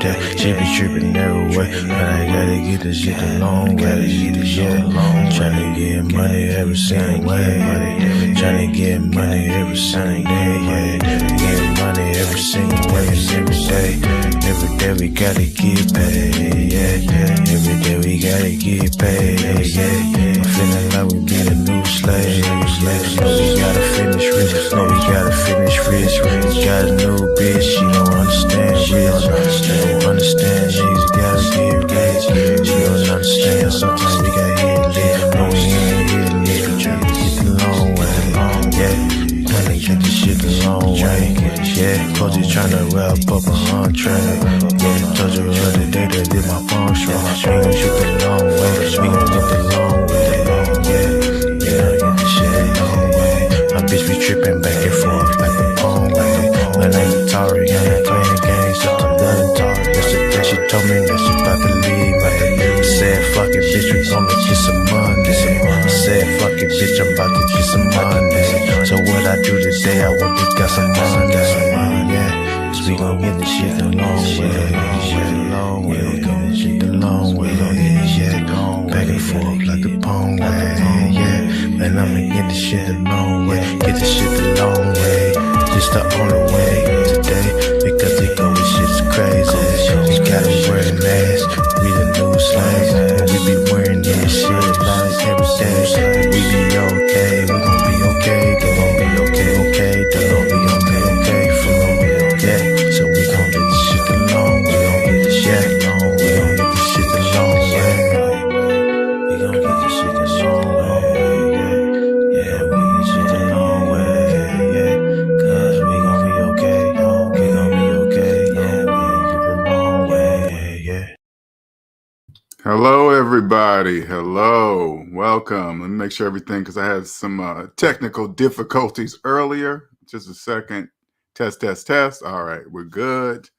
that. She be tripping every way, but I gotta get this shit the long way. Yeah, tryna get money every single way. Tryna get money every single day. Yeah, get money every single way, every day. Every day we gotta get paid. Yeah, every day we gotta get paid. Yeah, I'm feeling like we be the new slaves. No, we gotta finish rich. No, we gotta finish rich. Got a new bitch, she don't understand. She don't understand. Niggas gotta get rich. She don't understand. Sometimes we got hit lit. No, we ain't hit lit. Tryna get the long way. Yeah, tryna get the shit the long way. Yeah, Coach is tryna wrap up a entree. Yeah, told you the other day that did my phone strong. We gon' shoot the long way. We gon' get the long way. Yeah, get the shit the long way. My bitch be trippin' back and forth like a phone way. My name's Atari, I ain't playing games, just a gun Atari. Yesterday she told me that she about to leave. I said, fuck it, bitch, we gon' get some money. I said, fuck it, bitch, I'm about to get some money. So what I do today, I went to get some money. Yeah, cause we gon' get this shit the long way. We gon' get shit the long way. Yeah, back and forth like the pong way. Yeah, man, I'ma get this shit the long way. Get this shit the long way. Just the only way today, because they go this shit's crazy. We gotta wear a mask, we the new slaves, and we be wearing this shit like every day. We be okay, we gon' be okay, they gon' be okay, they gon' be okay for me. Yeah, so we gon' get this shit the long way. We gon' get this shit the long way. We gon' get this shit the long way. Yeah, we gon' get this shit the long way. Yeah, cause we gon' be okay. We gon' be okay. Yeah, we gon' get the long way. Yeah. Hello, everybody. Hello. Welcome. Let me make sure everything, because I had some technical difficulties earlier. Just a second. Test. All right, we're good.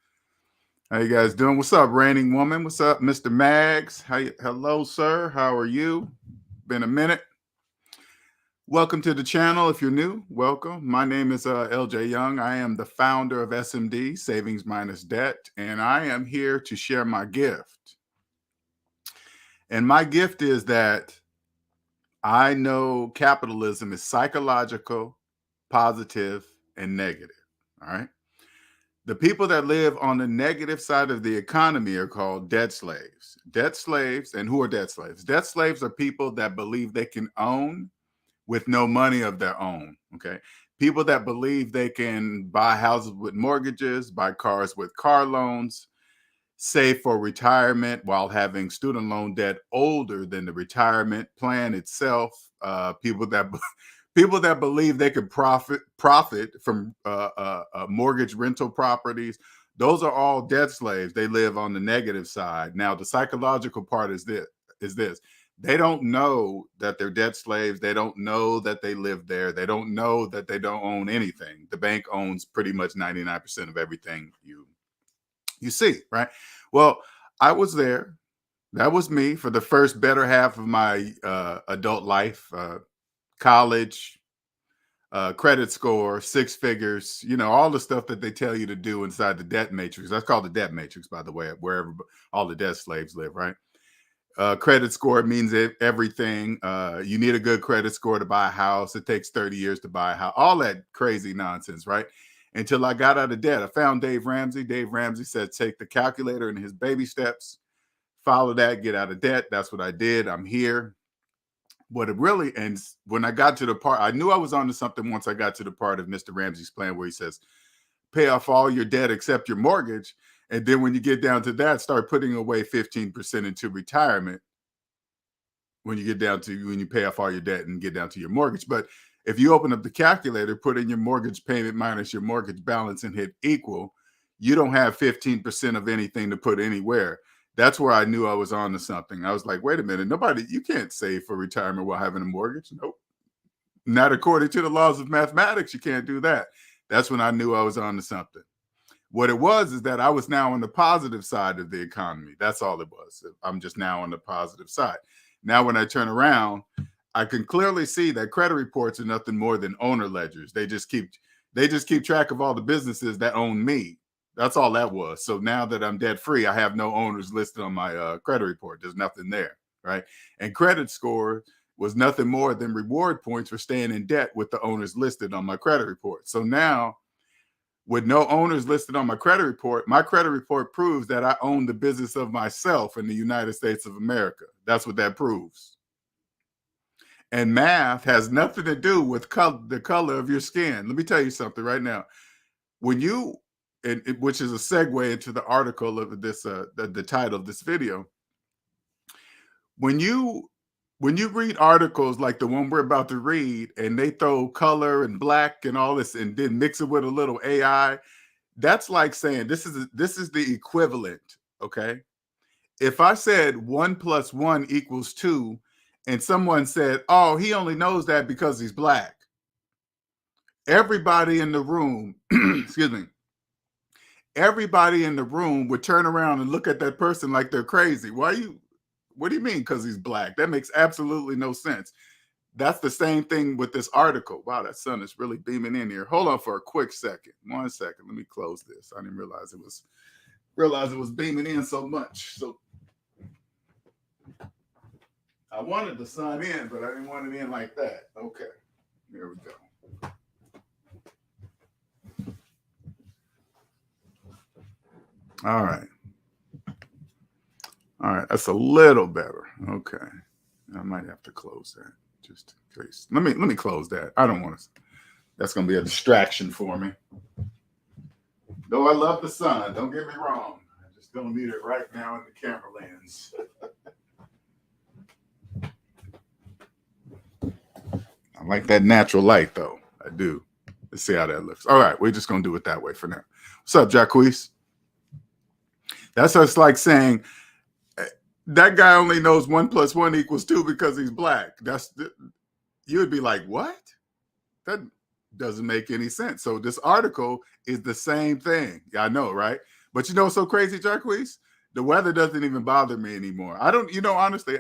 How you guys doing? What's up, Reigning Woman? What's up, Mr. Mags? Hello, sir. How are you? Been a minute. Welcome to the channel. If you're new, welcome. My name is LJ Young. I am the founder of SMD, Savings Minus Debt, and I am here to share my gift. And my gift is that I know capitalism is psychological, positive, and negative. All right. The people that live on the negative side of the economy are called debt slaves. Debt slaves, and who are debt slaves? Debt slaves are people that believe they can own with no money of their own. Okay. People that believe they can buy houses with mortgages, buy cars with car loans, save for retirement while having student loan debt older than the retirement plan itself. People that believe they could profit from mortgage rental properties. Those are all debt slaves. They live on the negative side. Now, the psychological part is this. They don't know that they're debt slaves. They don't know that they live there. They don't know that they don't own anything. The bank owns pretty much 99% of everything you see, right? Well, I was there. That was me for the first better half of my adult life. College, credit score, six figures, all the stuff that they tell you to do inside the debt matrix. That's called the debt matrix, by the way, wherever all the debt slaves live, right? Credit score means everything. You need a good credit score to buy a house. It takes 30 years to buy a house. All that crazy nonsense, right? Until I got out of debt. I found Dave Ramsey. Dave Ramsey said, take the calculator and his baby steps, follow that, get out of debt. That's what I did. I'm here. And when I got to the part, I knew I was onto something once I got to the part of Mr. Ramsey's plan where he says, pay off all your debt except your mortgage. And then when you get down to that, start putting away 15% into retirement when you pay off all your debt and get down to your mortgage. But if you open up the calculator, put in your mortgage payment minus your mortgage balance and hit equal, you don't have 15% of anything to put anywhere. That's where I knew I was on to something. I was like, wait a minute, you can't save for retirement while having a mortgage. Nope. Not according to the laws of mathematics. You can't do that. That's when I knew I was on to something. What it was is that I was now on the positive side of the economy. That's all it was. I'm just now on the positive side. Now, when I turn around, I can clearly see that credit reports are nothing more than owner ledgers. They just keep track of all the businesses that own me. That's all that was. So now that I'm debt free, I have no owners listed on my credit report. There's nothing there, right? And credit score was nothing more than reward points for staying in debt with the owners listed on my credit report. So now, with no owners listed on my credit report proves that I own the business of myself in the United States of America. That's what that proves. And math has nothing to do with the color of your skin. Let me tell you something right now. When you, which is a segue into the article of this, the title of this video. When you read articles like the one we're about to read, and they throw color and black and all this, and then mix it with a little AI, that's like saying this is the equivalent. Okay, if I said 1 + 1 = 2, and someone said, "Oh, he only knows that because he's black," everybody in the room, excuse me, everybody in the room would turn around and look at that person like they're crazy. What do you mean because he's black? That makes absolutely no sense. That's the same thing with this article. Wow, that sun is really beaming in here. Hold on for a quick second. 1 second. Let me close this. I didn't realize it was beaming in so much. So I wanted the sun in, but I didn't want it in like that. Okay. There we go. All right. All right. That's a little better. Okay. I might have to close that just in case. Let me close that. I don't want to. That's going to be a distraction for me. Though I love the sun, don't get me wrong. I just don't need it right now in the camera lens. I like that natural light, though. I do. Let's see how that looks. All right, we're just going to do it that way for now. What's up, Jacquees? That's just like saying that guy only knows 1 + 1 = 2 because he's black. You would be like, what? That doesn't make any sense. So this article is the same thing. Yeah, I know, right? But you know what's so crazy, Jacquees? The weather doesn't even bother me anymore. I don't, honestly,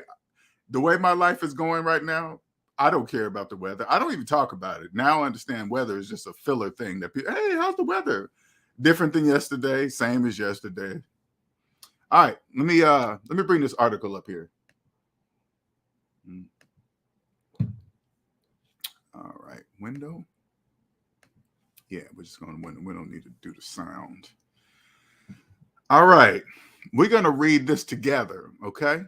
the way my life is going right now, I don't care about the weather. I don't even talk about it. Now I understand weather is just a filler thing that people, hey, how's the weather? Different than yesterday, same as yesterday. All right, let me bring this article up here. All right, window. Yeah, we're just going to window. We don't need to do the sound. All right, we're going to read this together, okay?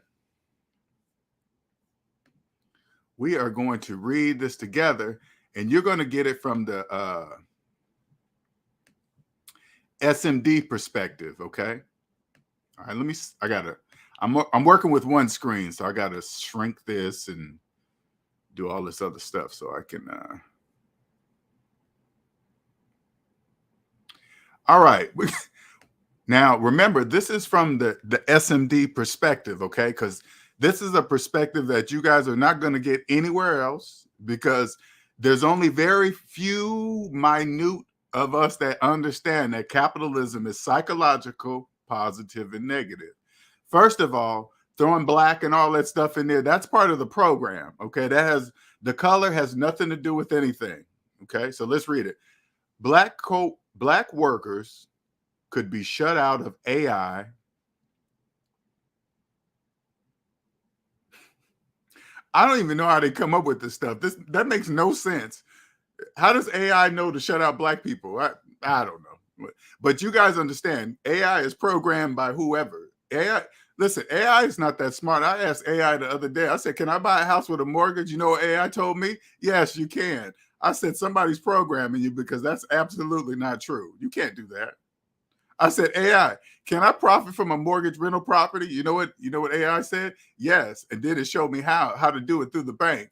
We are going to read this together, and you're going to get it from the SMD perspective, okay? All right, I'm working with one screen, so I got to shrink this and do all this other stuff so I can. All right. Now, remember, this is from the SMD perspective, okay? Because this is a perspective that you guys are not going to get anywhere else, because there's only very few minute of us that understand that capitalism is psychological, positive, and negative. First of all, throwing black and all that stuff in there, that's part of the program, okay? The color has nothing to do with anything, okay? So let's read it. Black workers could be shut out of AI. I don't even know how they come up with this stuff. That makes no sense. How does AI know to shut out black people? I don't know. But you guys understand, AI is programmed by whoever. Listen, AI is not that smart. I asked AI the other day, I said, can I buy a house with a mortgage? You know what AI told me? Yes, you can. I said, somebody's programming you, because that's absolutely not true. You can't do that. I said, AI, can I profit from a mortgage rental property? You know what AI said? Yes. And then it showed me how to do it through the bank.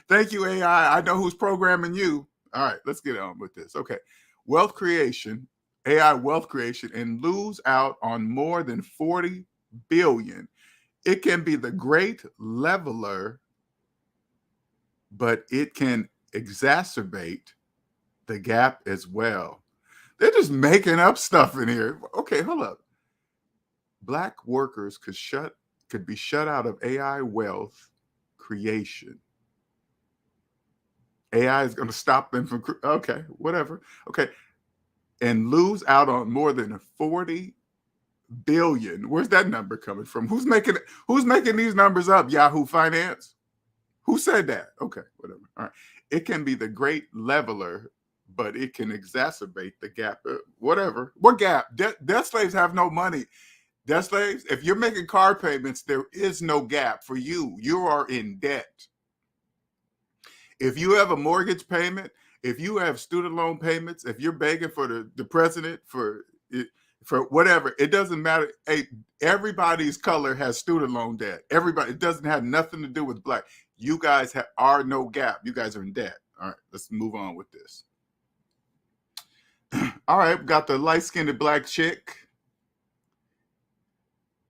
Thank you, AI. I know who's programming you. All right, let's get on with this. Okay. Wealth creation, AI wealth creation, and lose out on more than 40 billion. It can be the great leveler, but it can exacerbate the gap as well. They're just making up stuff in here. Okay, hold up. Black workers could be shut out of AI wealth creation. AI is going to stop them from, okay, whatever. Okay. and lose out on more than 40 billion. Where's that number coming from? Who's making these numbers up? Yahoo Finance? Who said that? Okay, whatever. All right. It can be the great leveler, but it can exacerbate the gap. Whatever. What gap? Debt slaves have no money. Debt slaves, if you're making car payments, there is no gap for you. You are in debt. If you have a mortgage payment, if you have student loan payments, if you're begging for the president for whatever, it doesn't matter. Hey, everybody's color has student loan debt. Everybody, it doesn't have nothing to do with black. You guys are no gap. You guys are in debt. All right, let's move on with this. All right, we got the light-skinned black chick.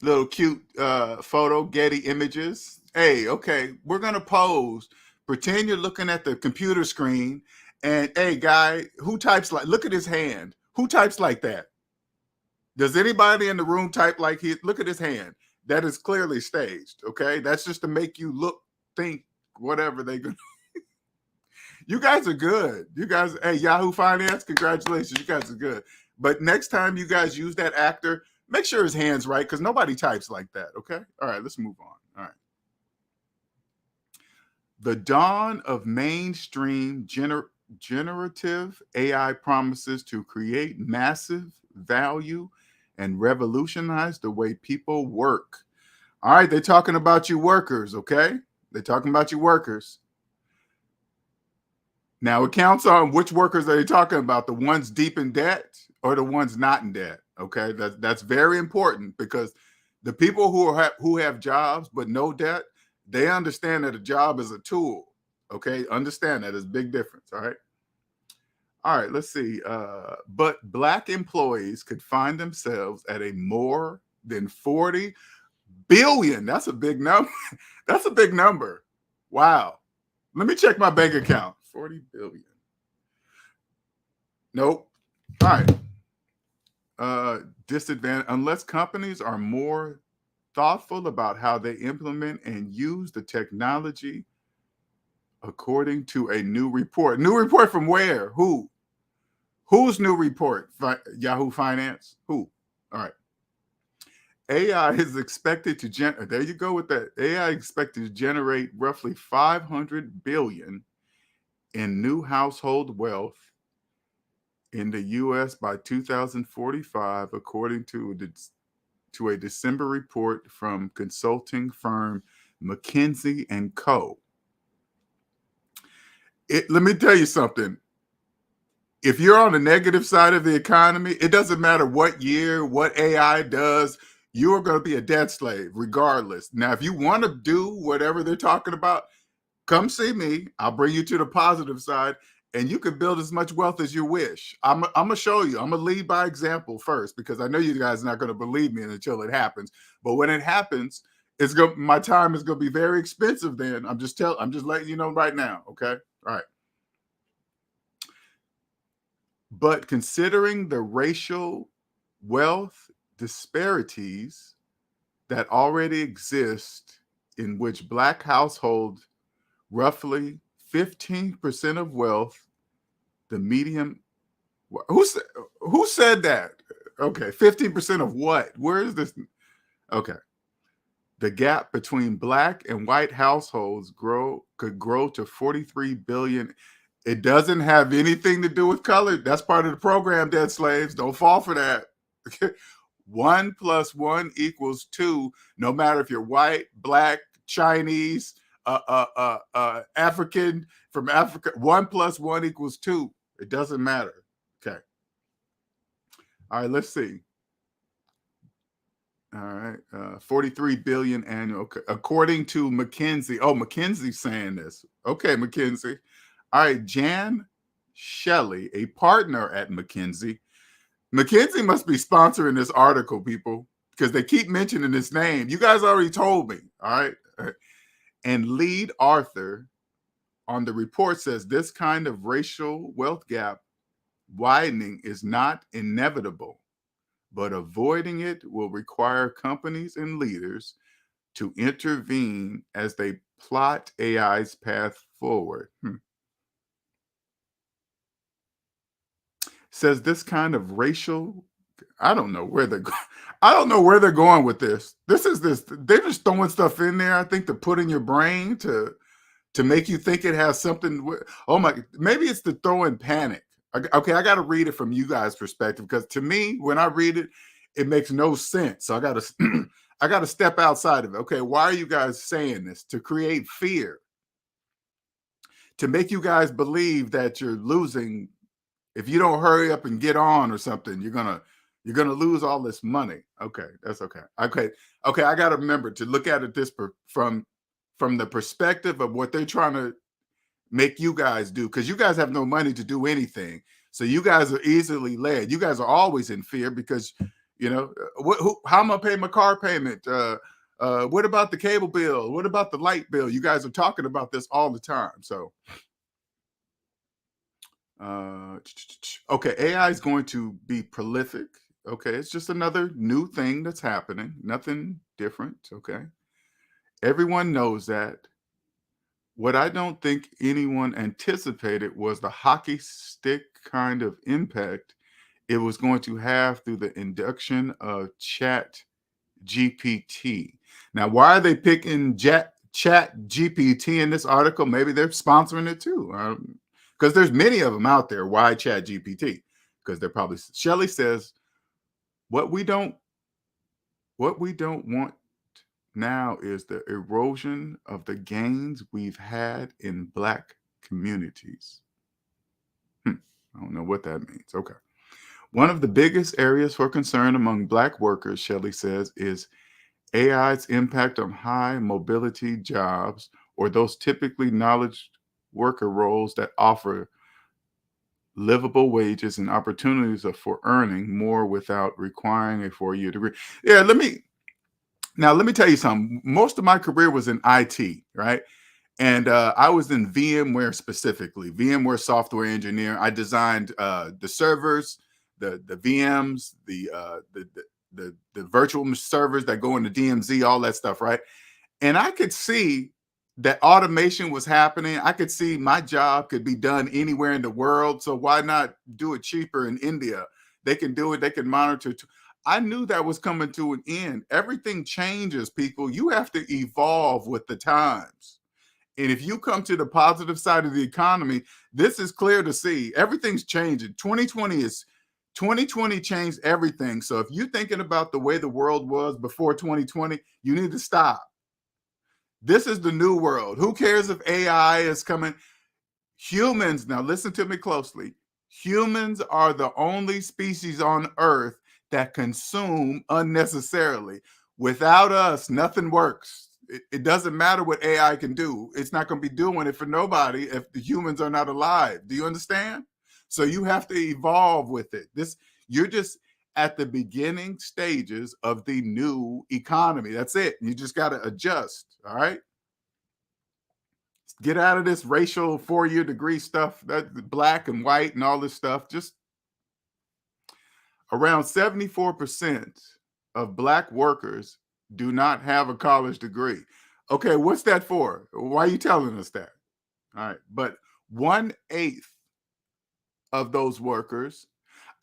Little cute photo, Getty Images. Hey, okay, we're gonna pose. Pretend you're looking at the computer screen, and hey, guy, who types like? Look at his hand. Who types like that? Does anybody in the room type like he? Look at his hand. That is clearly staged. Okay, that's just to make you think, whatever they gonna. You guys are good. You guys, hey, Yahoo Finance, congratulations. You guys are good. But next time you guys use that actor, make sure his hand's right, because nobody types like that. Okay. All right, let's move on. All right. The dawn of mainstream generative AI promises to create massive value and revolutionize the way people work. All right, they're talking about you workers, okay? They're talking about you workers. Now, it counts on which workers are they talking about, the ones deep in debt or the ones not in debt, okay? That's very important, because the people who have jobs but no debt, they understand that a job is a tool, okay? Understand that. There's a big difference, all right? All right, let's see. But black employees could find themselves at a more than 40 billion. That's a big number. That's a big number. Wow. Let me check my bank account. 40 billion. Nope. All right. Disadvantage. Unless companies are more thoughtful about how they implement and use the technology, according to a new report. New report from where? Who? Whose new report? Yahoo Finance? Who? All right. AI is expected to there you go with that. AI expected to generate roughly 500 billion in new household wealth in the U.S. by 2045, according to a December report from consulting firm McKinsey & Co. Let me tell you something. If you're on the negative side of the economy, it doesn't matter what year, what AI does, you are going to be a debt slave regardless. Now, if you want to do whatever they're talking about, come see me. I'll bring you to the positive side, and you can build as much wealth as you wish. I'm going to show you. I'm going to lead by example first, because I know you guys are not going to believe me until it happens. But when it happens, my time is going to be very expensive then. I'm just letting you know right now, okay? All right. But considering the racial wealth disparities that already exist, in which black households roughly 15% of wealth, the median. Who said that? Okay, 15% of what? Where is this? Okay. The gap between black and white households could grow to 43 billion. It doesn't have anything to do with color. That's part of the program, dead slaves. Don't fall for that. 1 + 1 = 2, no matter if you're white, black, Chinese, African, from Africa. 1 + 1 = 2. It doesn't matter. Okay. All right, let's see. All right, 43 billion annual, okay, according to McKinsey. Oh, McKinsey's saying this. Okay, McKinsey. All right, Jan Shelley, a partner at McKinsey. McKinsey must be sponsoring this article, people, because they keep mentioning this name. You guys already told me, all right? And lead author on the report says this kind of racial wealth gap widening is not inevitable, but avoiding it will require companies and leaders to intervene as they plot AI's path forward. says this kind of racial, I don't know where they're I don't know where they're going with this. They're just throwing stuff in there, I think, to put in your brain to make you think it has something. Oh my, maybe it's to throw in panic. Okay, I got to read it from you guys' perspective, because to me, when I read it, it makes no sense. So I got to I got to step outside of it. Okay, why are you guys saying this? To create fear, to make you guys believe that you're losing if you don't hurry up and get on or something. You're gonna lose all this money. Okay, that's okay. Okay. I got to remember to look at it from the perspective of what they're trying to make you guys do, because you guys have no money to do anything. So you guys are easily led. You guys are always in fear because, how am I paying my car payment? What about the cable bill? What about the light bill? You guys are talking about this all the time. So, okay, AI is going to be prolific. Okay, it's just another new thing that's happening. Nothing different. Okay, everyone knows that. What I don't think anyone anticipated was the hockey stick kind of impact it was going to have through the induction of Chat GPT. Now, why are they picking Chat GPT in this article? Maybe they're sponsoring it too, because there's many of them out there. Why Chat GPT? Because they're probably, Shelley says, what we don't want now is the erosion of the gains we've had in Black communities. I don't know what that means. Okay. One of the biggest areas for concern among Black workers, Shelley says, is AI's impact on high mobility jobs, or those typically knowledge worker roles that offer livable wages and opportunities for earning more without requiring a 4-year degree. Yeah, let me tell you something. Most of my career was in IT, right? And I was in VMware specifically, VMware software engineer. I designed the servers, the VMs, the virtual servers that go into DMZ, all that stuff, right? And I could see that automation was happening. I could see my job could be done anywhere in the world. So why not do it cheaper in India? They can do it. They can monitor. I knew that was coming to an end. Everything changes, people. You have to evolve with the times. And if you come to the positive side of the economy, this is clear to see. Everything's changing. 2020 changed everything. So if you're thinking about the way the world was before 2020, you need to stop. This is the new world. Who cares if AI is coming? Humans, now listen to me closely. Humans are the only species on Earth that consume unnecessarily. Without us, nothing works. It doesn't matter what AI can do. It's not going to be doing it for nobody if the humans are not alive. Do you understand? So you have to evolve with it. You're just at the beginning stages of the new economy. That's it. You just got to adjust. All right. Get out of this racial 4-year degree stuff, that black and white and all this stuff. Just around 74% of Black workers do not have a college degree. Okay, what's that for? Why are you telling us that? All right, but 1/8 of those workers,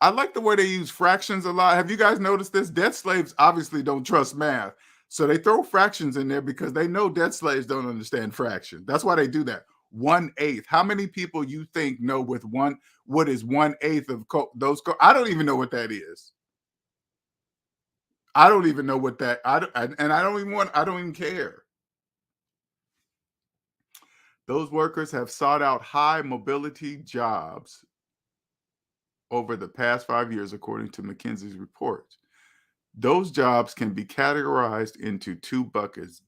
I like the way they use fractions a lot. Have you guys noticed this? Debt slaves obviously don't trust math. So they throw fractions in there because they know debt slaves don't understand fractions. That's why they do that. 1/8. How many people you think know what is 1/8 of those? I don't even know what that is. I don't even know what that. I don't even care. Those workers have sought out high mobility jobs over the past 5 years, according to McKinsey's report. Those jobs can be categorized into two buckets: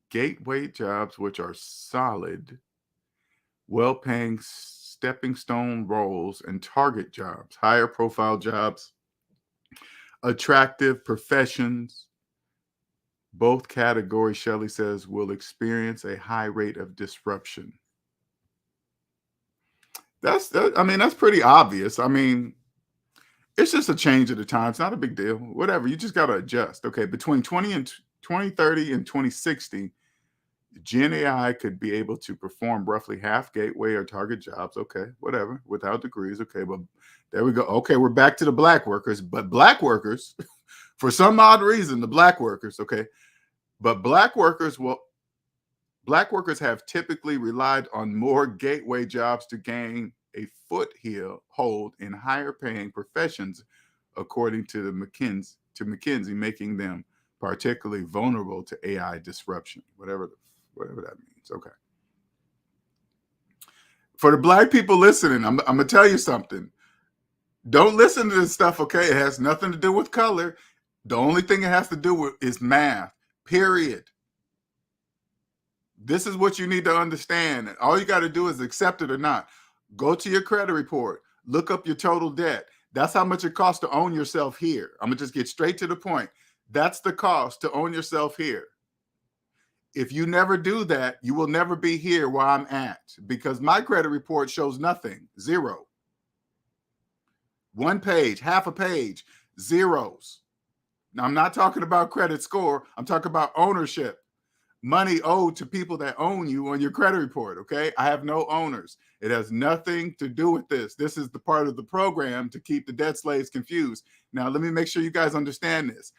gateway jobs, which are solid, well-paying stepping stone roles, and target jobs, higher profile jobs, attractive professions. Both categories, Shelley says, will experience a high rate of disruption. That's pretty obvious. I mean, it's just a change of the time. It's not a big deal. Whatever. You just got to adjust. Okay. Between 2030 and 2060, Gen AI could be able to perform roughly half gateway or target jobs. Okay. Whatever. Without degrees. Okay. But There we go. Okay, we're back to the black workers, but black workers, for some odd reason, the black workers, okay, but black workers have typically relied on more gateway jobs to gain a foothold in higher paying professions, according to McKinsey, making them particularly vulnerable to AI disruption, whatever that means. Okay. For the black people listening, I'm going to tell you something. Don't listen to this stuff, okay? It has nothing to do with color. The only thing it has to do with is math, period. This is what you need to understand. All you got to do is accept it or not. Go to your credit report. Look up your total debt. That's how much it costs to own yourself here. I'm going to just get straight to the point. That's the cost to own yourself here. If you never do that, you will never be here where I'm at, because my credit report shows nothing, zero. One page, half a page, zeros. Now, I'm not talking about credit score. I'm talking about ownership. Money owed to people that own you on your credit report, okay? I have no owners. It has nothing to do with this. This is the part of the program to keep the debt slaves confused. Now, let me make sure you guys understand this.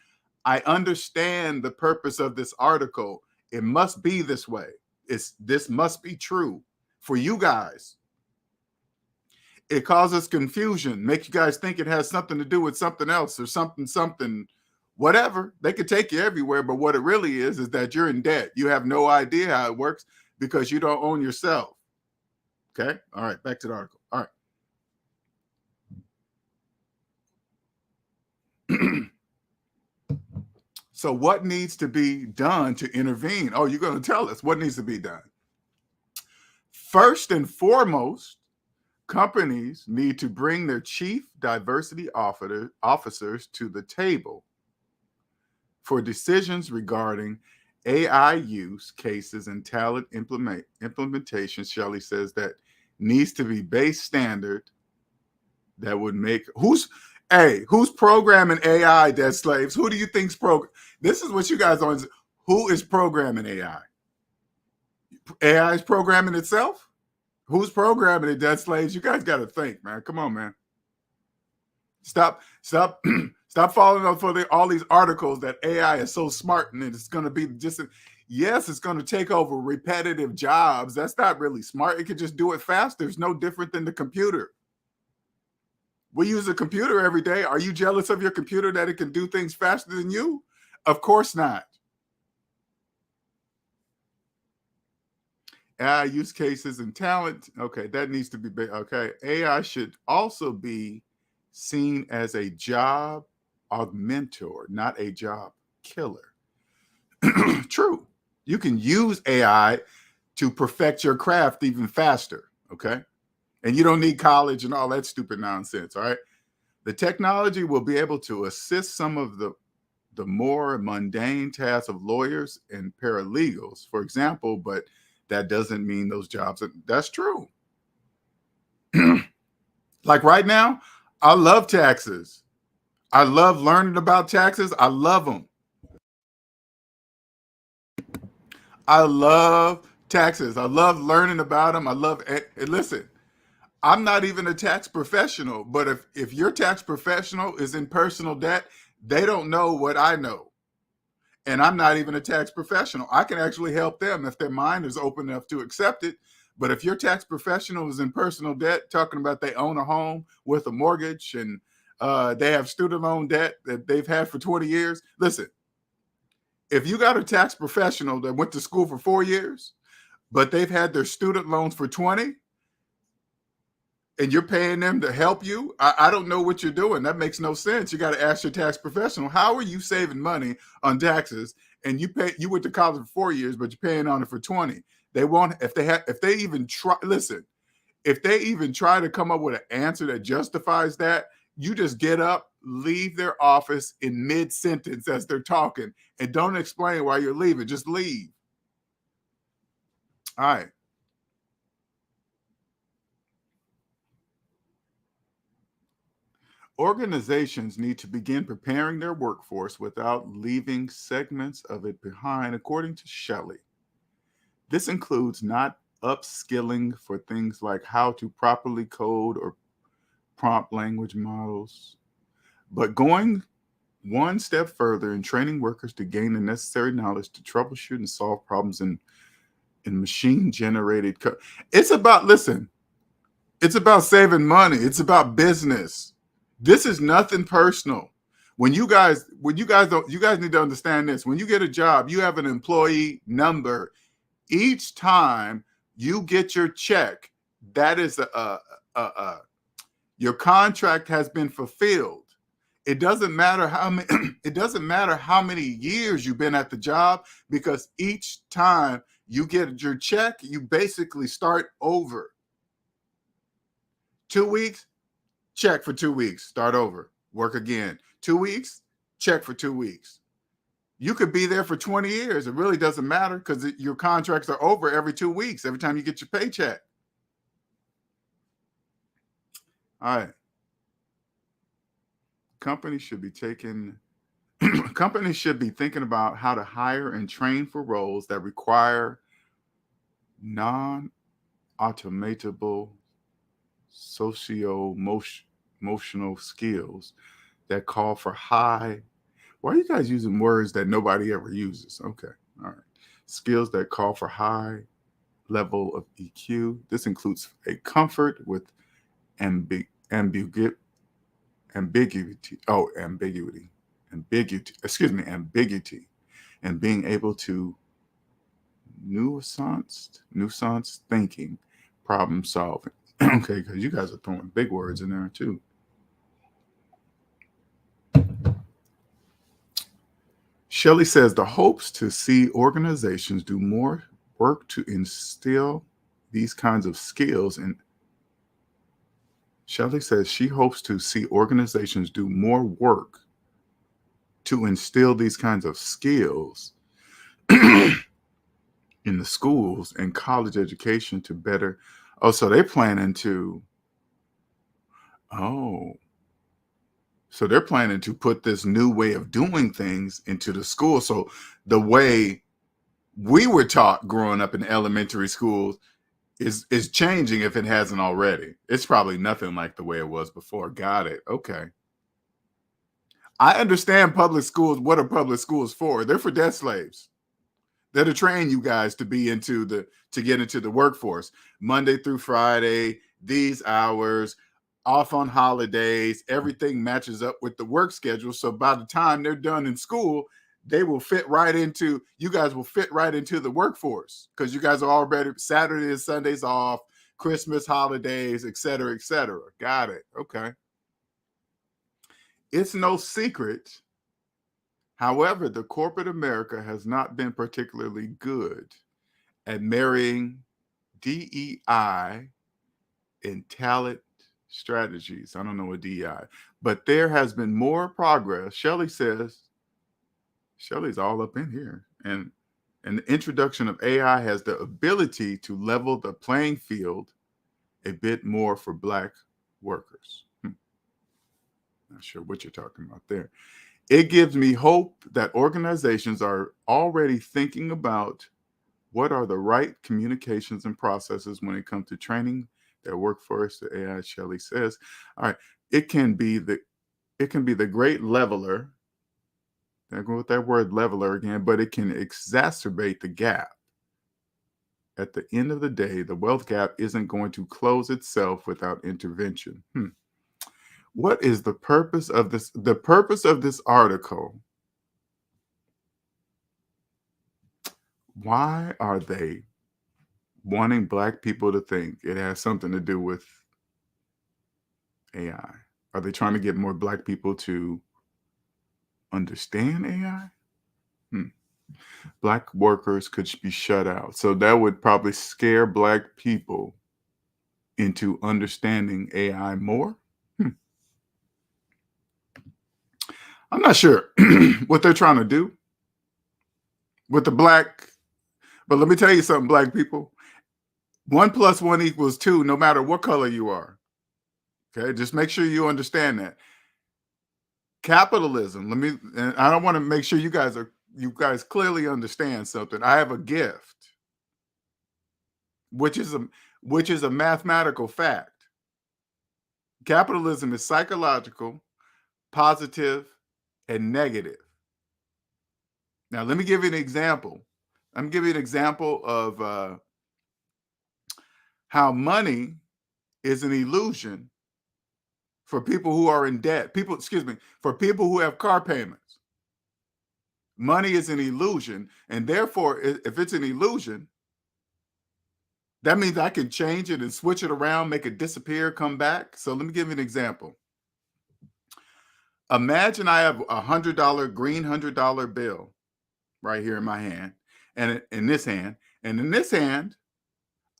I understand the purpose of this article. It must be this way. This must be true for you guys. It causes confusion, make you guys think it has something to do with something else or something, whatever. They could take you everywhere, but what it really is that you're in debt. You have no idea how it works because you don't own yourself. Okay? All right, back to the article. All right. So what needs to be done to intervene? Oh, you're going to tell us what needs to be done. First and foremost, companies need to bring their chief diversity officers to the table for decisions regarding AI use cases and talent implementation. Shelley says that needs to be base standard that would make who's programming AI, dead slaves? Who do you think's This is what you guys on. Who is programming AI? AI is programming itself? Who's programming it, dead slaves? You guys got to think, man. Come on, man. Stop falling up for all these articles that AI is so smart and it's going to be just yes, it's going to take over repetitive jobs. That's not really smart. It could just do it faster. It's no different than the computer. We use a computer every day. Are you jealous of your computer that it can do things faster than you? Of course not. AI use cases and talent. Okay, that needs to be big. Okay, AI should also be seen as a job augmentor, not a job killer. True. You can use AI to perfect your craft even faster. Okay. And you don't need college and all that stupid nonsense. All right. The technology will be able to assist some of the more mundane tasks of lawyers and paralegals, for example, but that doesn't mean those jobs. That's true. Like right now, I love taxes. I love learning about taxes. I love them. I love taxes. I love learning about them. I love it. Listen, I'm not even a tax professional, but if your tax professional is in personal debt, they don't know what I know. And I'm not even a tax professional. I can actually help them if their mind is open enough to accept it. But if your tax professional is in personal debt, talking about they own a home with a mortgage and they have student loan debt that they've had for 20 years, listen, if you got a tax professional that went to school for 4 years, but they've had their student loans for 20, and you're paying them to help you, I don't know what you're doing. That makes no sense. You got to ask your tax professional, how are you saving money on taxes? And you went to college for 4 years, but you're paying on it for 20. They won't, if they even try to come up with an answer that justifies that, you just get up, leave their office in mid-sentence as they're talking, and don't explain why you're leaving. Just leave. All right. Organizations need to begin preparing their workforce without leaving segments of it behind, according to Shelley. This includes not upskilling for things like how to properly code or prompt language models, but going one step further in training workers to gain the necessary knowledge to troubleshoot and solve problems in machine-generated code. It's about, listen, it's about saving money. It's about business. This is nothing personal. You guys need to understand this. When you get a job, you have an employee number. Each time you get your check, that is your contract has been fulfilled. It doesn't matter how many years you've been at the job, because each time you get your check, you basically start over. 2 weeks, check for 2 weeks, start over, work again. 2 weeks, check for 2 weeks. You could be there for 20 years. It really doesn't matter, because your contracts are over every 2 weeks, every time you get your paycheck. All right. Companies should be thinking about how to hire and train for roles that require non-automatable socio-emotional skills that call for high. Why are you guys using words that nobody ever uses? Okay. All right. Skills that call for high level of EQ. This includes a comfort with ambiguity, and being able to nuanced thinking, problem solving. Okay, because you guys are throwing big words in there too. Shelley says the hopes to see organizations do more work to instill these kinds of skills. And Shelley says she hopes to see organizations do more work to instill these kinds of skills in the schools and college education to better. Oh, so they're planning to. So they're planning to put this new way of doing things into the school. So the way we were taught growing up in elementary schools is changing, if it hasn't already. It's probably nothing like the way it was before. Got it. Okay. I understand public schools. What are public schools for? They're for debt slaves. They're to train you guys to get into the workforce Monday through Friday, these hours, off on holidays. Everything matches up with the work schedule. So by the time they're done in school, you guys will fit right into the workforce, because you guys are already Saturdays, Sundays off, Christmas, holidays, et cetera, et cetera. Got it. Okay. It's no secret, however, the corporate America has not been particularly good at marrying DEI and talent strategies. I don't know what DEI, but there has been more progress. Shelley says, Shelley's all up in here. And the introduction of AI has the ability to level the playing field a bit more for Black workers. Not sure what you're talking about there. It gives me hope that organizations are already thinking about what are the right communications and processes when it comes to training their workforce. The AI, Shelley says, all right, it can be the great leveler. They're going with that word leveler again, but it can exacerbate the gap. At the end of the day, the wealth gap isn't going to close itself without intervention. What is the purpose of this? The purpose of this article. Why are they wanting Black people to think it has something to do with AI? Are they trying to get more Black people to understand AI? Black workers could be shut out. So that would probably scare Black people into understanding AI more. I'm not sure what they're trying to do with the Black, but let me tell you something, Black people. 1 + 1 = 2, no matter what color you are. Okay, just make sure you understand that. Capitalism. And I don't want to make sure you guys clearly understand something. I have a gift, which is a mathematical fact. capitalism is psychological, positive, and negative. Now, let me give you an example. I'm going to give you an example of how money is an illusion for people who are in debt. For people who have car payments. Money is an illusion, and therefore, if it's an illusion, that means I can change it and switch it around, make it disappear, come back. So let me give you an example. Imagine I have $100 green $100 bill right here in my hand, and in this hand,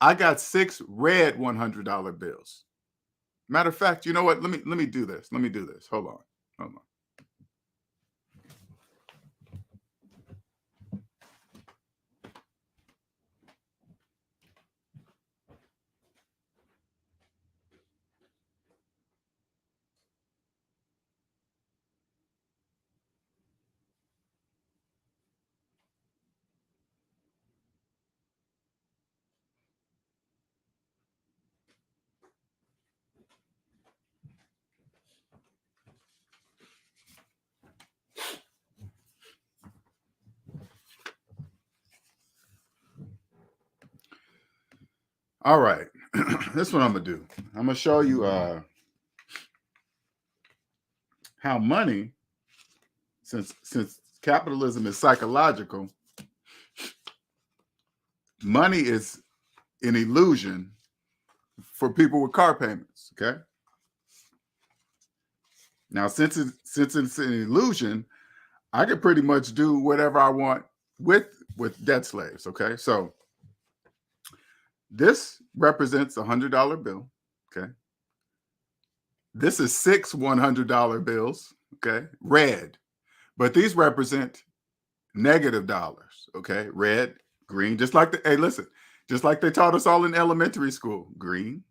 I got 6 red $100 bills. Matter of fact, you know what? Let me do this. Hold on. All right. This is what I'm gonna do. I'm gonna show you how money, since capitalism is psychological, money is an illusion for people with car payments. Okay. Now, since it's an illusion, I can pretty much do whatever I want with debt slaves. Okay. So this represents a $100 bill. Okay. This is 6 $100 bills. Okay. Red. But these represent negative dollars. Okay. Red, green, just like just like they taught us all in elementary school. Green,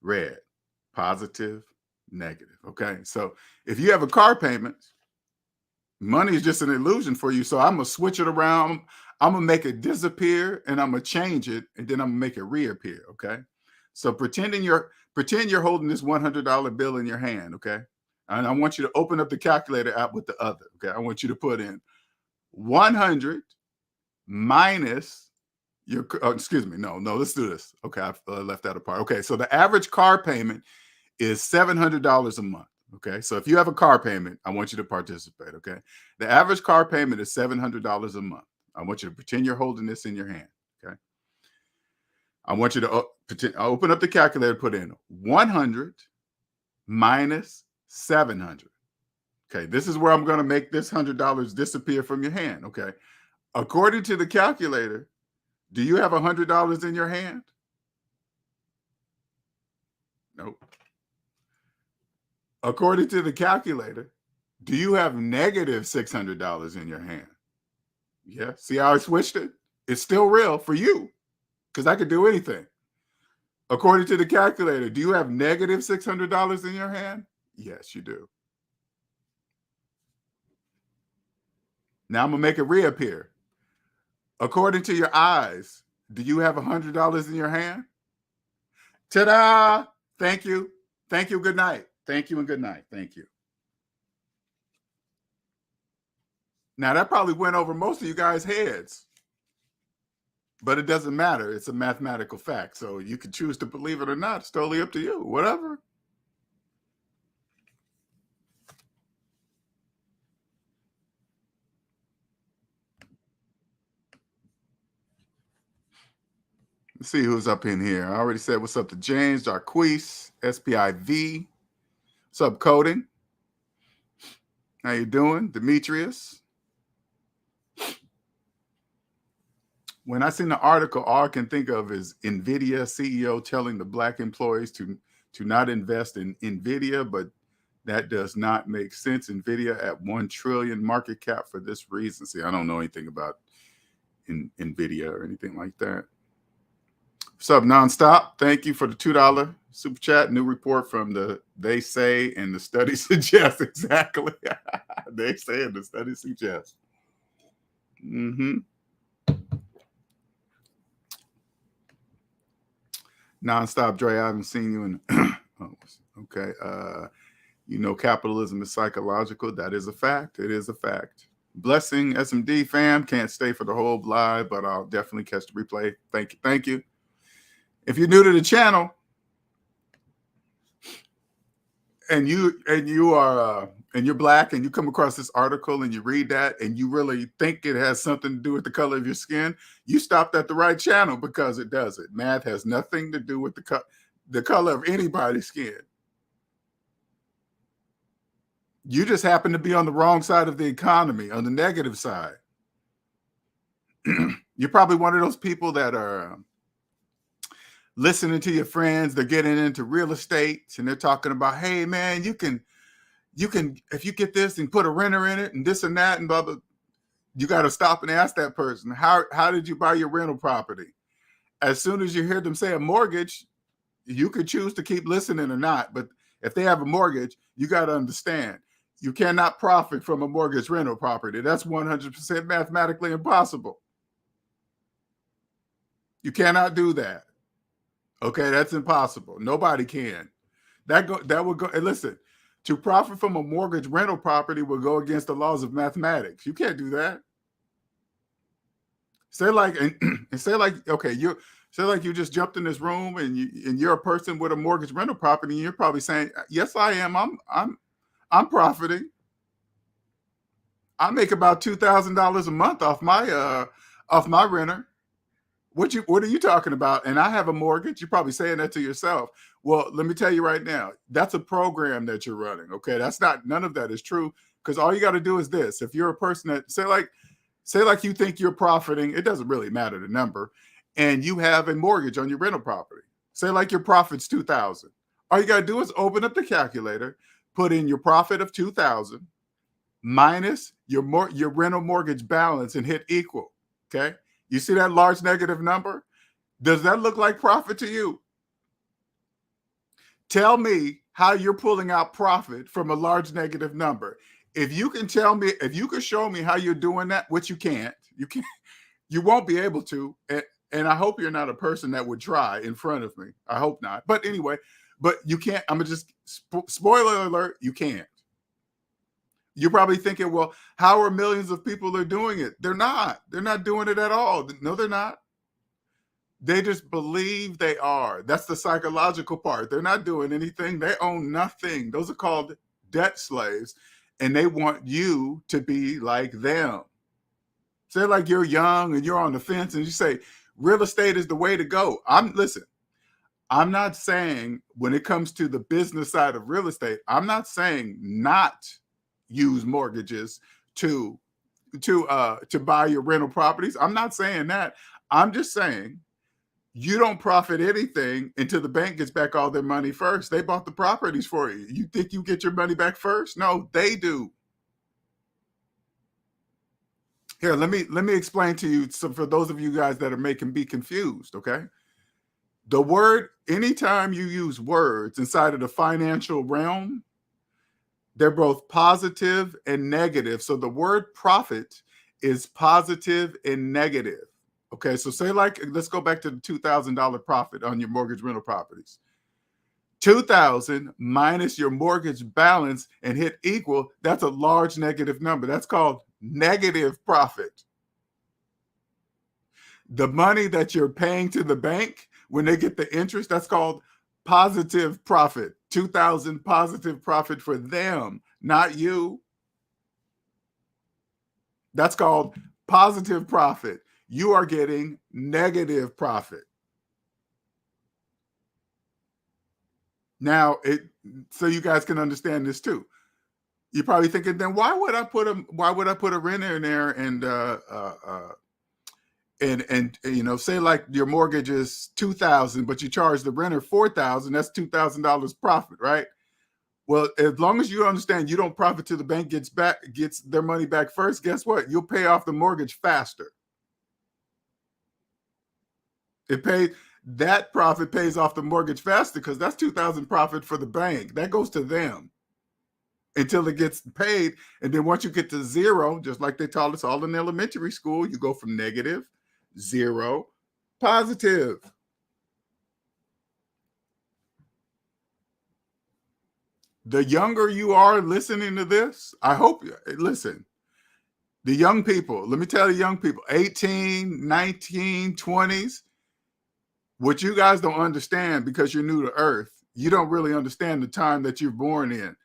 red, positive, negative. Okay. So if you have a car payment, money is just an illusion for you. So I'm going to switch it around. I'm going to make it disappear, and I'm going to change it, and then I'm going to make it reappear. Okay. So pretend you're holding this $100 bill in your hand. Okay. And I want you to open up the calculator app with the other. Okay. I want you to put in 100 minus your, excuse me. No, let's do this. Okay. I left that apart. Okay. So the average car payment is $700 a month. Okay. So if you have a car payment, I want you to participate. Okay. The average car payment is $700 a month. I want you to pretend you're holding this in your hand. Okay. I want you to open up the calculator, put in 100 minus 700. Okay. This is where I'm going to make this $100 disappear from your hand. Okay. According to the calculator, do you have $100 in your hand? Nope. According to the calculator, do you have negative $600 in your hand? Yeah. See how I switched it? It's still real for you because I could do anything. According to the calculator, do you have negative $600 in your hand? Yes, you do. Now I'm going to make it reappear. According to your eyes, do you have $100 in your hand? Ta-da! Thank you. Thank you. Good night. Thank you and good night. Thank you. Now, that probably went over most of you guys' heads, but it doesn't matter. It's a mathematical fact. So you can choose to believe it or not. It's totally up to you. Whatever. Let's see who's up in here. I already said what's up to James, Jarquise, SPIV. What's up, Coding? How you doing? Demetrius. When I seen the article, all I can think of is NVIDIA CEO telling the black employees to not invest in NVIDIA, but that does not make sense. NVIDIA at 1 trillion market cap for this reason. See, I don't know anything about NVIDIA or anything like that. What's up, Nonstop? Thank you for the $2 super chat. New report from the They Say and the Study Suggests. Exactly. They say and the study suggests. Nonstop, Dre. I haven't seen you in. Oh, Okay. Capitalism is psychological. That is a fact. It is a fact. Blessing SMD fam. Can't stay for the whole live, but I'll definitely catch the replay. Thank you. Thank you. If you're new to the channel and you're black and you come across this article and you read that and you really think it has something to do with the color of your skin, you stopped at the right channel, because it doesn't. Math has nothing to do with the color of anybody's skin. You just happen to be on the wrong side of the economy, on the negative side. You're probably one of those people that are listening to your friends. They're getting into real estate and they're talking about, hey man, you can, if you get this and put a renter in it and this and that and blah, blah, you got to stop and ask that person, how did you buy your rental property? As soon as you hear them say a mortgage, you could choose to keep listening or not. But if they have a mortgage, you got to understand, you cannot profit from a mortgage rental property. That's 100% mathematically impossible. You cannot do that. Okay, that's impossible. Nobody can. That would go. And listen, to profit from a mortgage rental property will go against the laws of mathematics. You can't do that. Say like you just jumped in this room and you're a person with a mortgage rental property and you're probably saying, yes, I am. I'm profiting. I make about $2,000 a month off my renter. What are you talking about? And I have a mortgage. You're probably saying that to yourself. Well, let me tell you right now, that's a program that you're running. Okay, none of that is true, because all you got to do is this. If you're a person that say like you think you're profiting, it doesn't really matter the number, and you have a mortgage on your rental property. Say like your profit's $2,000. All you got to do is open up the calculator, put in your profit of $2,000 minus your rental mortgage balance and hit equal. Okay. You see that large negative number? Does that look like profit to you? Tell me how you're pulling out profit from a large negative number. If you can show me how you're doing that, which you can't, you won't be able to. And I hope you're not a person that would try in front of me. I hope not. But anyway, you can't. I'm just spoiler alert. You can't. You're probably thinking, well, how are millions of people are doing it? They're not. They're not doing it at all. No, they're not. They just believe they are. That's the psychological part. They're not doing anything. They own nothing. Those are called debt slaves, and they want you to be like them. Say like you're young and you're on the fence and you say, real estate is the way to go. I'm not saying when it comes to the business side of real estate, I'm not saying not use mortgages to buy your rental properties. I'm not saying that. I'm just saying you don't profit anything until the bank gets back all their money first. They bought the properties for you. You think you get your money back first? No, they do. Here, let me explain to you. So for those of you guys that are be confused, okay? The word, anytime you use words inside of the financial realm, they're both positive and negative. So the word profit is positive and negative. Okay, so say like, let's go back to the $2,000 profit on your mortgage rental properties. 2,000 minus your mortgage balance and hit equal, that's a large negative number. That's called negative profit. The money that you're paying to the bank when they get the interest, that's called positive profit. 2,000 positive profit for them, not you. That's called positive profit. You are getting negative profit. Now, so you guys can understand this too. You're probably thinking, then why would I put a renter in there and say like your mortgage is $2,000, but you charge the renter $4,000, that's $2,000 profit, right? Well, as long as you understand you don't profit till the bank gets their money back first, guess what? You'll pay off the mortgage faster. That profit pays off the mortgage faster because that's $2,000 profit for the bank. That goes to them until it gets paid. And then once you get to zero, just like they taught us all in elementary school, you go from negative, zero, positive. The younger you are listening to this, I hope, listen, the young people, let me tell the young people, 18, 19, 20s, what you guys don't understand because you're new to earth, you don't really understand the time that you're born in.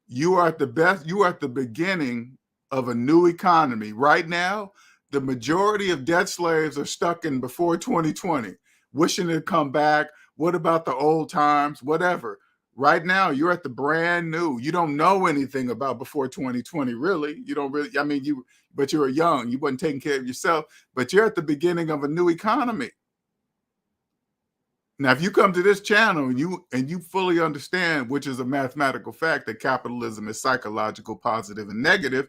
You are at the beginning of a new economy. Right now, the majority of debt slaves are stuck in before 2020, wishing to come back. What about the old times? Whatever. Right now, you're at the brand new. You don't know anything about before 2020, really. You don't really, I mean, but you were young. You wasn't taking care of yourself, but you're at the beginning of a new economy. Now, if you come to this channel and you fully understand, which is a mathematical fact, that capitalism is psychological, positive, and negative,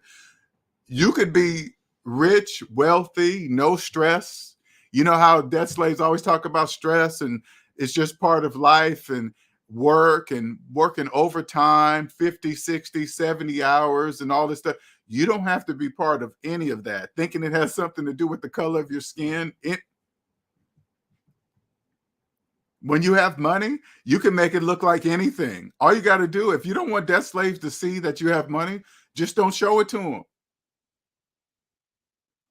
you could be rich, wealthy, no stress. You know how debt slaves always talk about stress, and it's just part of life, and working overtime, 50, 60, 70 hours and all this stuff. You don't have to be part of any of that. Thinking it has something to do with the color of your skin. When you have money, you can make it look like anything. All you got to do, if you don't want debt slaves to see that you have money, just don't show it to them.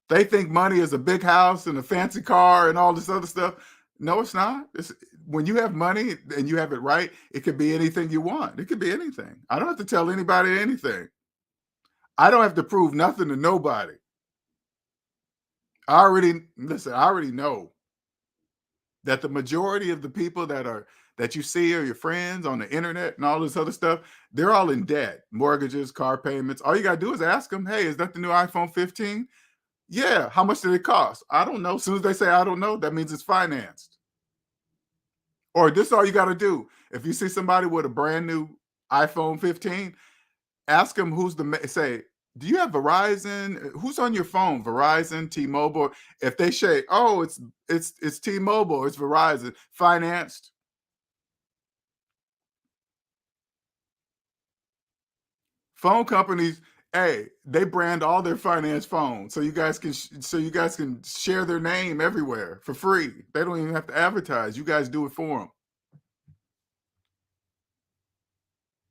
They think money is a big house and a fancy car and all this other stuff. No, it's not. When you have money and you have it right, it could be anything you want. It could be anything. I don't have to tell anybody anything. I don't have to prove nothing to nobody. I already know that the majority of the people that you see are your friends on the internet and all this other stuff, they're all in debt, mortgages, car payments. All you got to do is ask them, hey, is that the new iPhone 15? Yeah. How much did it cost? I don't know. As soon as they say, I don't know, that means it's financed. Or this is all you got to do. If you see somebody with a brand new iPhone 15, ask them say, do you have Verizon? Who's on your phone? Verizon, T-Mobile. If they say, oh, it's T-Mobile, it's Verizon, financed. Phone companies, hey, they brand all their finance phones so you guys can share their name everywhere for free. They don't even have to advertise. You guys do it for them.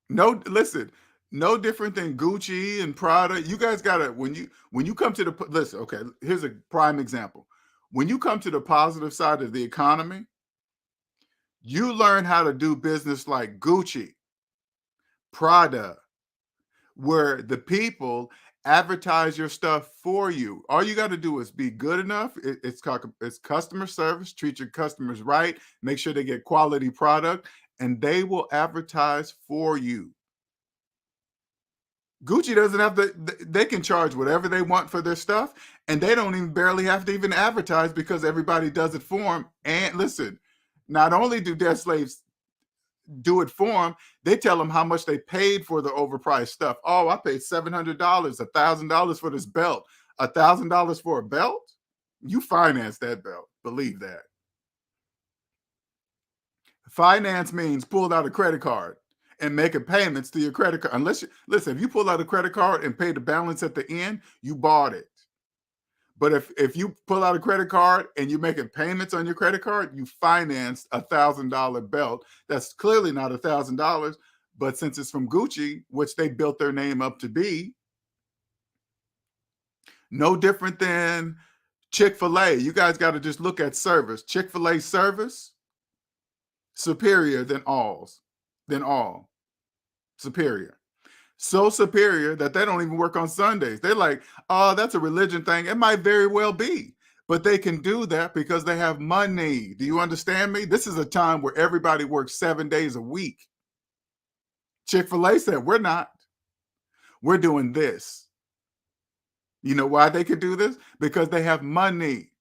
No, listen, no different than Gucci and Prada. You guys gotta when you come to the listen. Okay, here's a prime example. When you come to the positive side of the economy, you learn how to do business like Gucci, Prada, where the people advertise your stuff for you. All you got to do is be good enough. It's customer service. Treat your customers right. Make sure they get quality product, and they will advertise for you. Gucci doesn't have to, they can charge whatever they want for their stuff, and they don't even barely have to even advertise because everybody does it for them. And listen, not only do debt slaves do it for them, they tell them how much they paid for the overpriced stuff. Oh, I paid $700, $1,000 for this belt. $1,000 for a belt? You finance that belt. Believe that. Finance means pulled out a credit card and making payments to your credit card. Listen, if you pull out a credit card and pay the balance at the end, you bought it. But if you pull out a credit card and you're making payments on your credit card, you financed $1,000 belt. That's clearly not $1,000, but since it's from Gucci, which they built their name up to be, no different than Chick-fil-A. You guys got to just look at service. Chick-fil-A service, superior than all. Superior. So superior that they don't even work on Sundays. They're like, oh, that's a religion thing. It might very well be, but they can do that because they have money. Do you understand me? This is a time where everybody works 7 days a week. Chick-fil-A said, we're not. We're doing this. You know why they could do this? Because they have money.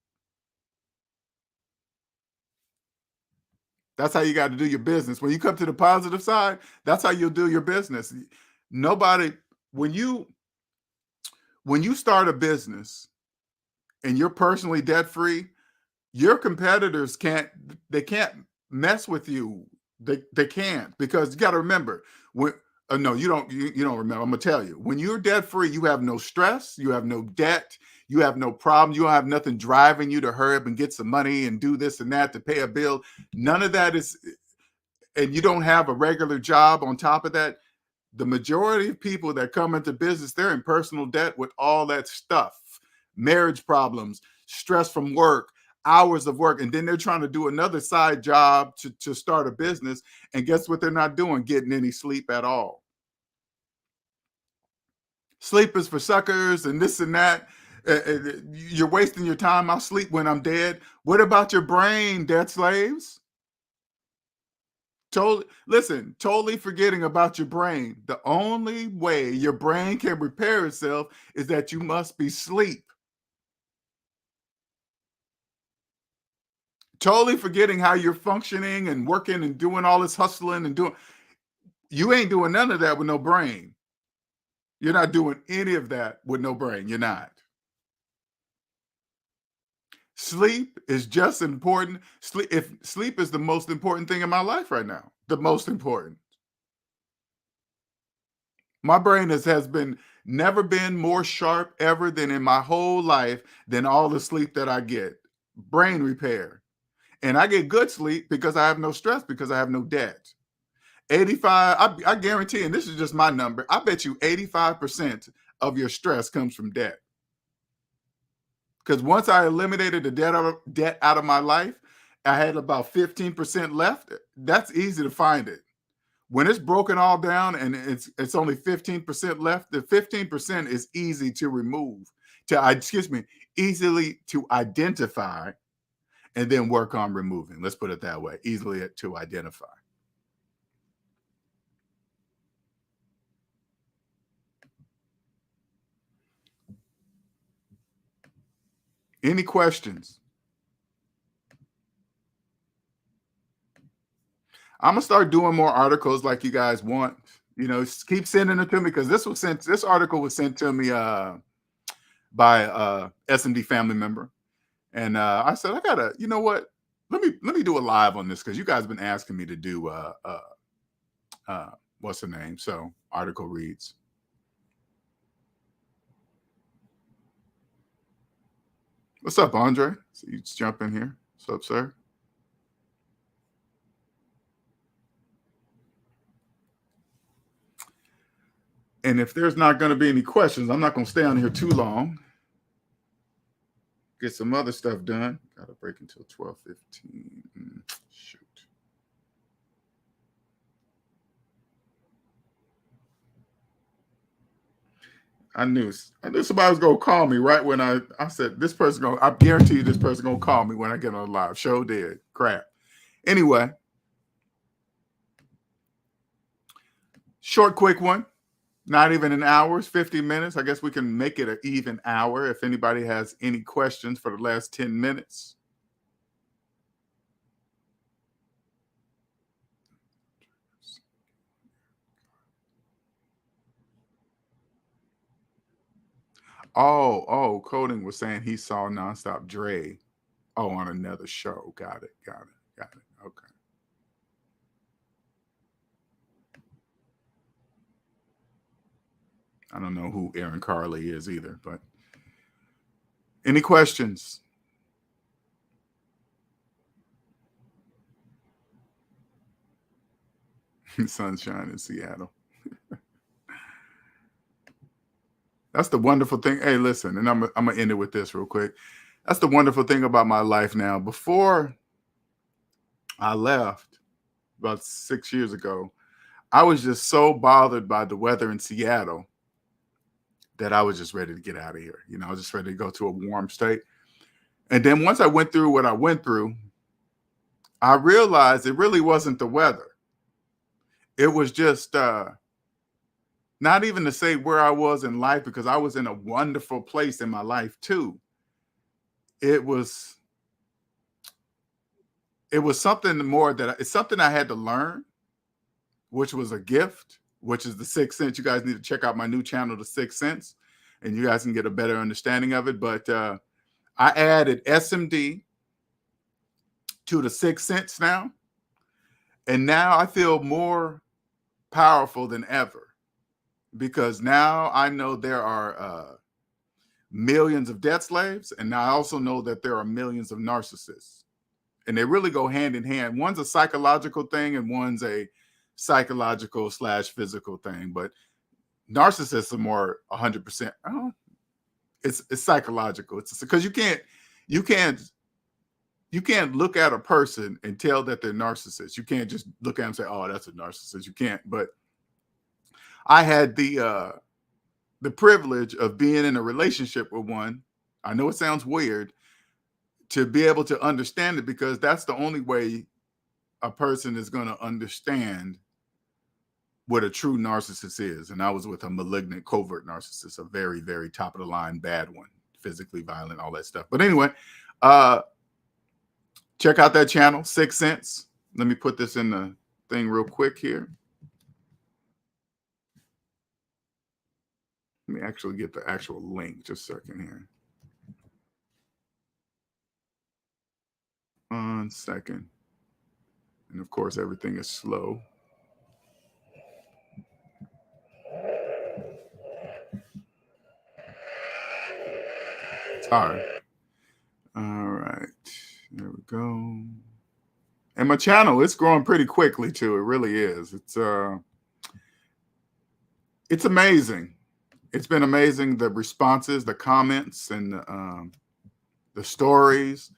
That's how you got to do your business. When you come to the positive side, that's how you'll do your business. Nobody, when you start a business and you're personally debt free, your competitors can't mess with you. They can't, because you got to remember no, you don't remember. I'm gonna tell you, when you're debt free, you have no stress, you have no debt, you have no problem, you don't have nothing driving you to hurry up and get some money and do this and that to pay a bill. None of that is, and you don't have a regular job on top of that. the majority of people that come into business, they're in personal debt with all that stuff, marriage problems, stress from work, hours of work, and then they're trying to do another side job to start a business. And guess what they're not doing? Getting any sleep at all. Sleep is for suckers and this and that. You're wasting your time. I'll sleep when I'm dead. What about your brain, debt slaves? Totally forgetting about your brain. The only way your brain can repair itself is that you must be asleep. Totally forgetting how you're functioning and working and doing all this hustling and doing. You ain't doing none of that with no brain. You're not doing any of that with no brain. You're not. Sleep is just important. Sleep is the most important thing in my life right now. The most important. My brain has been never been more sharp ever than in my whole life than all the sleep that I get. Brain repair. And I get good sleep because I have no stress, because I have no debt. 85, I guarantee, and this is just my number, I bet you 85% of your stress comes from debt. Because once I eliminated the debt out of my life, I had about 15% left. That's easy to find it. When it's broken all down and it's only 15% left, the 15% is easy to remove, easily to identify and then work on removing. Let's put it that way, easily to identify. Any questions? I'm gonna start doing more articles like you guys want. You know, keep sending it to me because this article was sent to me by SMD family member, and I said I gotta, you know what? Let me do a live on this because you guys have been asking me to do what's the name? So article reads. What's up, Andre? So you just jump in here. What's up, sir? And if there's not going to be any questions, I'm not going to stay on here too long. Get some other stuff done. Got to break until 12:15. Shoot. I knew somebody was gonna call me right when I said this person gonna. I guarantee you this person gonna call me when I get on live. Show did. Crap. Anyway, short, quick one. Not even an hour. It's 50 minutes. I guess we can make it an even hour if anybody has any questions for the last 10 minutes. Oh, Coding was saying he saw Nonstop Dre. Oh, on another show. Got it. Okay. I don't know who Aaron Carley is either, but any questions? Sunshine in Seattle. That's the wonderful thing. Hey, listen, and I'm gonna end it with this real quick. That's the wonderful thing about my life now. Before I left about 6 years ago, I was just so bothered by the weather in Seattle that I was just ready to get out of here. You know, I was just ready to go to a warm state. And then once I went through what I went through, I realized it really wasn't the weather. It was just not even to say where I was in life, because I was in a wonderful place in my life too. It was something more it's something I had to learn, which was a gift, which is the Sixth Sense. You guys need to check out my new channel, The Sixth Sense, and you guys can get a better understanding of it. But I added SMD to the Sixth Sense now, and now I feel more powerful than ever, because now I know there are millions of debt slaves, and now I also know that there are millions of narcissists, and they really go hand in hand. One's a psychological thing, and one's a psychological / physical thing, but narcissists are more 100%. It's psychological. It's because you can't look at a person and tell that they're narcissists. You can't just look at them and say, "Oh, that's a narcissist." You can't. But I had the privilege of being in a relationship with one. I know it sounds weird, to be able to understand it, because that's the only way a person is going to understand what a true narcissist is. And I was with a malignant, covert narcissist, a very, very top of the line, bad one, physically violent, all that stuff. But anyway, check out that channel, 6th Sense. Let me put this in the thing real quick here. Let me actually get the actual link. Just a second here. 1 second. And of course, everything is slow. Sorry. All right. There we go. And my channel, it's growing pretty quickly too. It really is. It's amazing. It's been amazing, the responses, the comments, and the stories.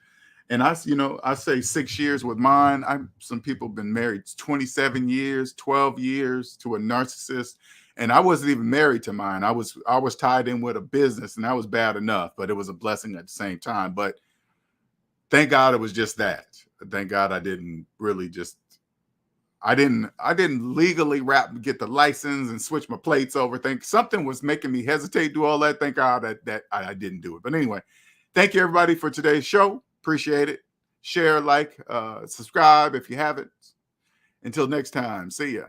And I say 6 years with mine. Some people have been married 27 years, 12 years to a narcissist. And I wasn't even married to mine. I was tied in with a business, and that was bad enough, but it was a blessing at the same time. But thank God it was just that. Thank God I didn't really I didn't legally get the license and switch my plates over. Something was making me hesitate, do all that. Thank God that I didn't do it. But anyway, thank you everybody for today's show. Appreciate it. Share, like, subscribe if you haven't. Until next time, see ya.